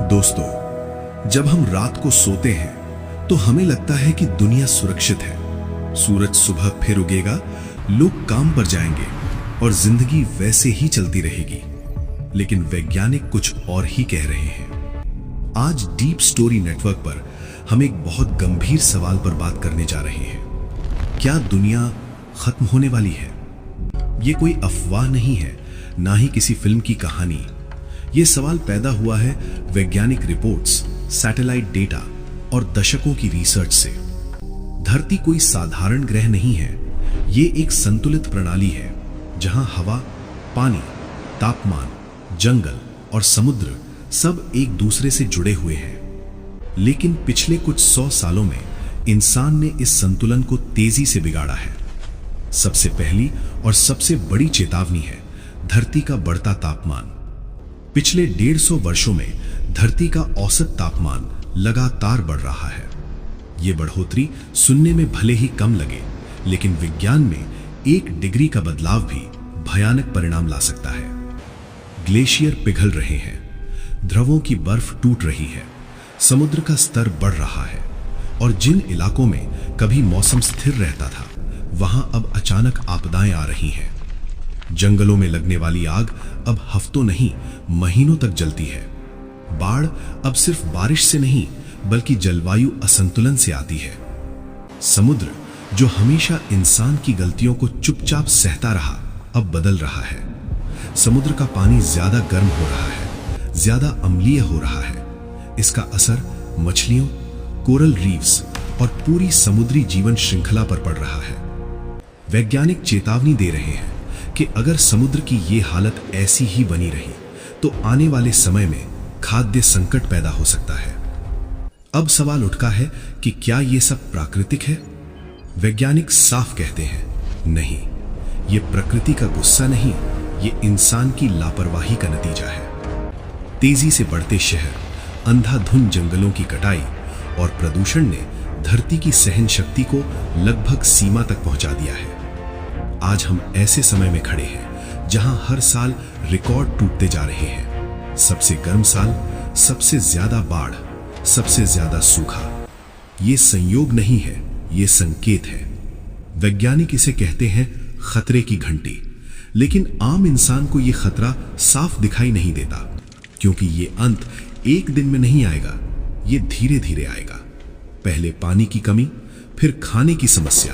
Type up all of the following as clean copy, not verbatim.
दोस्तों, जब हम रात को सोते हैं तो हमें लगता है कि दुनिया सुरक्षित है। सूरज सुबह फिर उगेगा, लोग काम पर जाएंगे और जिंदगी वैसे ही चलती रहेगी। लेकिन वैज्ञानिक कुछ और ही कह रहे हैं। आज डीप स्टोरी नेटवर्क पर हम एक बहुत गंभीर सवाल पर बात करने जा रहे हैं। क्या दुनिया खत्म होने वाली है? ये कोई अफवाह नहीं है, ना ही किसी फिल्म की कहानी। ये सवाल पैदा हुआ है वैज्ञानिक रिपोर्ट्स, सैटेलाइट डेटा और दशकों की रिसर्च से। धरती कोई साधारण ग्रह नहीं है। ये एक संतुलित प्रणाली है जहां हवा, पानी, तापमान, जंगल और समुद्र सब एक दूसरे से जुड़े हुए हैं। लेकिन पिछले कुछ 100 सालों में इंसान ने इस संतुलन को तेजी से बिगाड़ा है। सबसे पहली और सबसे बड़ी चेतावनी है धरती का बढ़ता तापमान। पिछले 150 वर्षों में धरती का औसत तापमान लगातार बढ़ रहा है। ये बढ़ोतरी सुनने में भले ही कम लगे, लेकिन विज्ञान में 1 डिग्री का बदलाव भी भयानक परिणाम ला सकता है। ग्लेशियर पिघल रहे हैं, ध्रुवों की बर्फ टूट रही है, समुद्र का स्तर बढ़ रहा है और जिन इलाकों में कभी मौसम स्थिर रहता था, वहां अब अचानक आपदाएं आ रही हैं। जंगलों में लगने वाली आग अब हफ्तों नहीं, महीनों तक जलती है। बाढ़ अब सिर्फ बारिश से नहीं, बल्कि जलवायु असंतुलन से आती है। समुद्र, जो हमेशा इंसान की गलतियों को चुपचाप सहता रहा, अब बदल रहा है। समुद्र का पानी ज्यादा गर्म हो रहा है, ज्यादा अम्लीय हो रहा है। इसका असर मछलियों, कोरल रीफ्स और पूरी समुद्री जीवन श्रृंखला पर पड़ रहा है। वैज्ञानिक चेतावनी दे रहे हैं कि अगर समुद्र की ये हालत ऐसी ही बनी रही तो आने वाले समय में खाद्य संकट पैदा हो सकता है। अब सवाल उठता है कि क्या ये सब प्राकृतिक है? वैज्ञानिक साफ कहते हैं, नहीं, ये प्रकृति का गुस्सा नहीं, ये इंसान की लापरवाही का नतीजा है। तेजी से बढ़ते शहर, अंधाधुंध जंगलों की कटाई और प्रदूषण ने धरती की सहन शक्ति को लगभग सीमा तक पहुंचा दिया है। आज हम ऐसे समय में खड़े हैं जहां हर साल रिकॉर्ड टूटते जा रहे हैं। सबसे गर्म साल, सबसे ज्यादा बाढ़, सबसे ज्यादा सूखा। ये संयोग नहीं है, ये संकेत है। वैज्ञानिक इसे कहते हैं खतरे की घंटी। लेकिन आम इंसान को यह खतरा साफ दिखाई नहीं देता, क्योंकि ये अंत एक दिन में नहीं आएगा, ये धीरे धीरे आएगा। पहले पानी की कमी, फिर खाने की समस्या,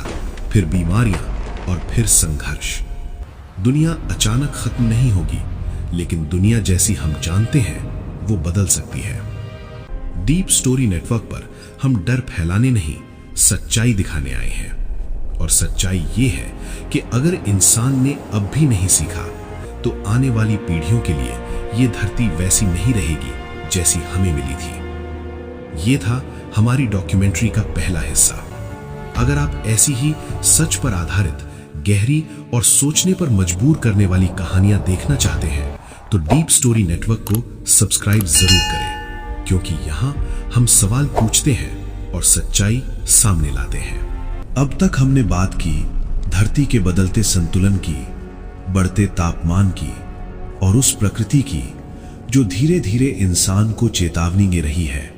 फिर बीमारियां और फिर संघर्ष। दुनिया अचानक खत्म नहीं होगी, लेकिन दुनिया जैसी हम जानते हैं वो बदल सकती है। डीप स्टोरी नेटवर्क पर हम डर फैलाने नहीं, सच्चाई दिखाने आए हैं। और सच्चाई ये है कि अगर इंसान ने अब भी नहीं सीखा, तो आने वाली पीढ़ियों के लिए ये धरती वैसी नहीं रहेगी जैसी हमें मिली थी। ये था हमारी डॉक्यूमेंट्री का पहला हिस्सा। अगर आप ऐसी ही सच पर आधारित, गहरी और सोचने पर मजबूर करने वाली कहानियां देखना चाहते हैं, तो डीप स्टोरी नेटवर्क को सब्सक्राइब जरूर करें, क्योंकि यहां हम सवाल पूछते हैं और सच्चाई सामने लाते हैं। अब तक हमने बात की धरती के बदलते संतुलन की, बढ़ते तापमान की और उस प्रकृति की जो धीरे धीरे इंसान को चेतावनी दे रही है।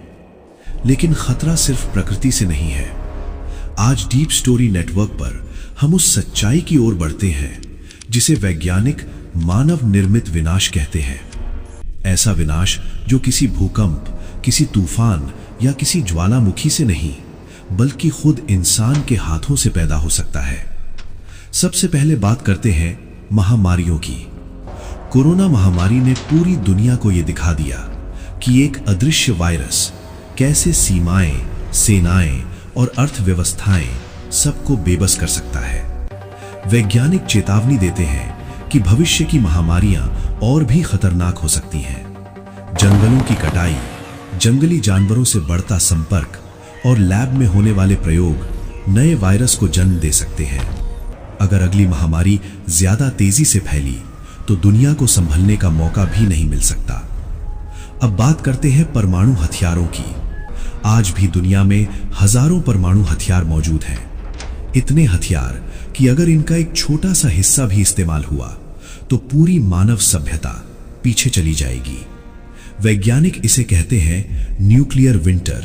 लेकिन खतरा सिर्फ प्रकृति से नहीं है। आज डीप स्टोरी नेटवर्क पर हम उस सच्चाई की ओर बढ़ते हैं जिसे वैज्ञानिक मानव निर्मित विनाश कहते हैं। ऐसा विनाश जो किसी भूकंप, किसी तूफान या किसी ज्वालामुखी से नहीं, बल्कि खुद इंसान के हाथों से पैदा हो सकता है। सबसे पहले बात करते हैं महामारियों की। कोरोना महामारी ने पूरी दुनिया को यह दिखा दिया कि एक अदृश्य वायरस कैसे सीमाएं, सेनाएं और अर्थव्यवस्थाएं सबको बेबस कर सकता है। वैज्ञानिक चेतावनी देते हैं कि भविष्य की महामारियां और भी खतरनाक हो सकती हैं। जंगलों की कटाई, जंगली जानवरों से बढ़ता संपर्क और लैब में होने वाले प्रयोग नए वायरस को जन्म दे सकते हैं। अगर अगली महामारी ज्यादा तेजी से फैली तो दुनिया को संभलने का मौका भी नहीं मिल सकता। अब बात करते हैं परमाणु हथियारों की। आज भी दुनिया में हजारों परमाणु हथियार मौजूद हैं। इतने हथियार कि अगर इनका एक छोटा सा हिस्सा भी इस्तेमाल हुआ तो पूरी मानव सभ्यता पीछे चली जाएगी। वैज्ञानिक इसे कहते हैं न्यूक्लियर विंटर,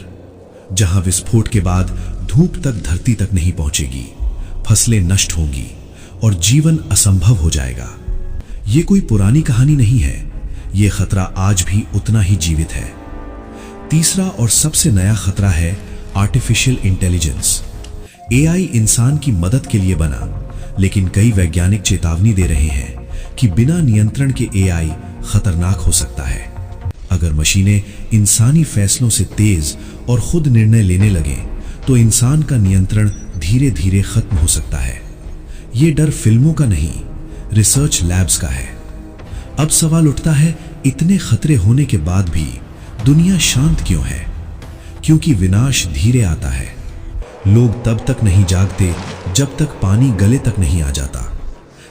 जहां विस्फोट के बाद धूप तक धरती तक नहीं पहुंचेगी, फसलें नष्ट होंगी और जीवन असंभव हो जाएगा। ये कोई पुरानी कहानी नहीं है, ये खतरा आज भी उतना ही जीवित है। तीसरा और सबसे नया खतरा है आर्टिफिशियल इंटेलिजेंस। एआई इंसान की मदद के लिए बना, लेकिन कई वैज्ञानिक चेतावनी दे रहे हैं कि बिना नियंत्रण के एआई खतरनाक हो सकता है। अगर मशीनें इंसानी फैसलों से तेज और खुद निर्णय लेने लगे तो इंसान का नियंत्रण धीरे धीरे खत्म हो सकता है। ये डर फिल्मों का नहीं, रिसर्च लैब्स का है। अब सवाल उठता है, इतने खतरे होने के बाद भी दुनिया शांत क्यों है? क्योंकि विनाश धीरे आता है। लोग तब तक नहीं जागते जब तक पानी गले तक नहीं आ जाता।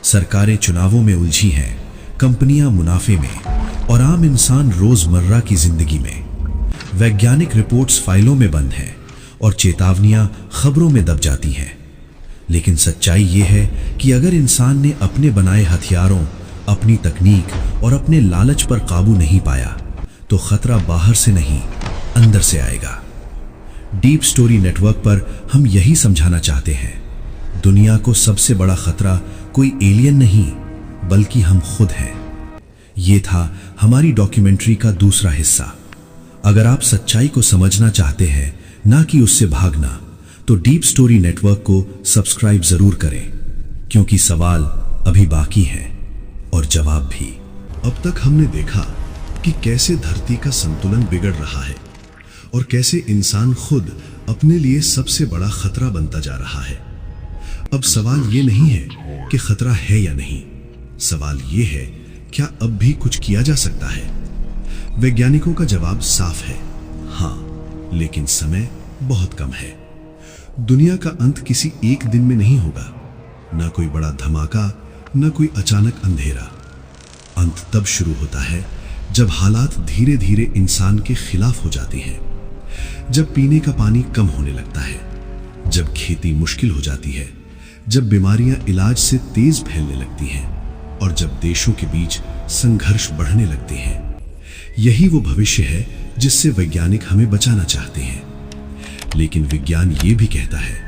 सरकारें चुनावों में उलझी हैं, कंपनियां मुनाफे में और आम इंसान रोजमर्रा की जिंदगी में। वैज्ञानिक रिपोर्ट्स फाइलों में बंद हैं और चेतावनियां खबरों में दब जाती हैं। लेकिन सच्चाई ये है कि अगर इंसान ने अपने बनाए हथियारों, अपनी तकनीक और अपने लालच पर काबू नहीं पाया तो खतरा बाहर से नहीं, अंदर से आएगा। डीप स्टोरी नेटवर्क पर हम यही समझाना चाहते हैं, दुनिया को सबसे बड़ा खतरा कोई एलियन नहीं बल्कि हम खुद हैं। ये था हमारी डॉक्यूमेंट्री का दूसरा हिस्सा। अगर आप सच्चाई को समझना चाहते हैं, ना कि उससे भागना, तो डीप स्टोरी नेटवर्क को सब्सक्राइब जरूर करें, क्योंकि सवाल अभी बाकी हैं और जवाब भी। अब तक हमने देखा कि कैसे धरती का संतुलन बिगड़ रहा है और कैसे इंसान खुद अपने लिए सबसे बड़ा खतरा बनता जा रहा है। अब सवाल ये नहीं है कि खतरा है या नहीं, सवाल ये है क्या अब भी कुछ किया जा सकता है। वैज्ञानिकों का जवाब साफ है, हाँ, लेकिन समय बहुत कम है। दुनिया का अंत किसी एक दिन में नहीं होगा, ना कोई बड़ा धमाका, ना कोई अचानक अंधेरा। अंत तब शुरू होता है जब हालात धीरे धीरे इंसान के खिलाफ हो जाते हैं, जब पीने का पानी कम होने लगता है, जब खेती मुश्किल हो जाती है, जब बीमारियां इलाज से तेज फैलने लगती हैं और जब देशों के बीच संघर्ष बढ़ने लगते हैं। यही वो भविष्य है जिससे वैज्ञानिक हमें बचाना चाहते हैं। लेकिन विज्ञान ये भी कहता है,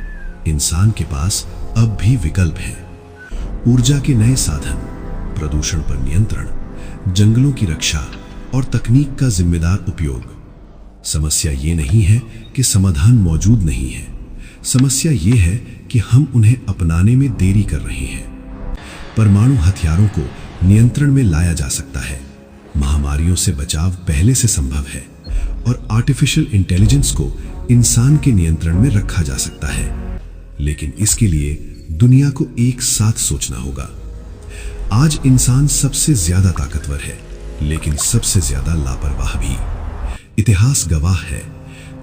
इंसान के पास अब भी विकल्प हैं। ऊर्जा के नए साधन, प्रदूषण पर नियंत्रण, जंगलों की रक्षा और तकनीक का जिम्मेदार उपयोग। समस्या ये नहीं है कि समाधान मौजूद नहीं है, समस्या ये है कि हम उन्हें अपनाने में देरी कर रहे हैं। परमाणु हथियारों को नियंत्रण में लाया जा सकता है, महामारियों से बचाव पहले से संभव है और आर्टिफिशियल इंटेलिजेंस को इंसान के नियंत्रण में रखा जा सकता है। लेकिन इसके लिए दुनिया को एक साथ सोचना होगा। आज इंसान सबसे ज्यादा ताकतवर है, लेकिन सबसे ज्यादा लापरवाह भी। इतिहास गवाह है,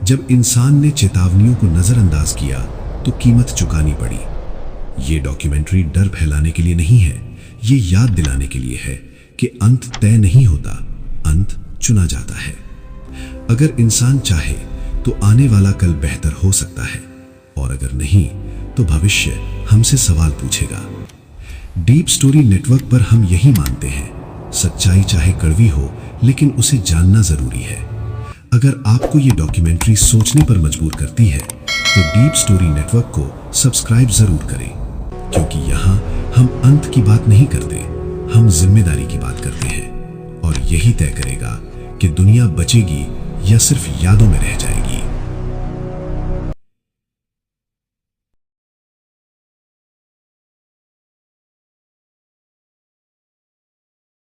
जब इंसान ने चेतावनियों को नजरअंदाज किया तो कीमत चुकानी पड़ी। ये डॉक्यूमेंट्री डर फैलाने के लिए नहीं है, ये याद दिलाने के लिए है कि अंत तय नहीं होता, अंत चुना जाता है। अगर इंसान चाहे तो आने वाला कल बेहतर हो सकता है, और अगर नहीं तो भविष्य हमसे सवाल पूछेगा। डीप स्टोरी नेटवर्क पर हम यही मानते हैं, सच्चाई चाहे कड़वी हो लेकिन उसे जानना जरूरी है। अगर आपको ये डॉक्यूमेंट्री सोचने पर मजबूर करती है तो डीप स्टोरी नेटवर्क को सब्सक्राइब जरूर करें, क्योंकि यहाँ हम अंत की बात नहीं करते, हम जिम्मेदारी की बात करते हैं। और यही तय करेगा कि दुनिया बचेगी या सिर्फ यादों में रह जाएगी।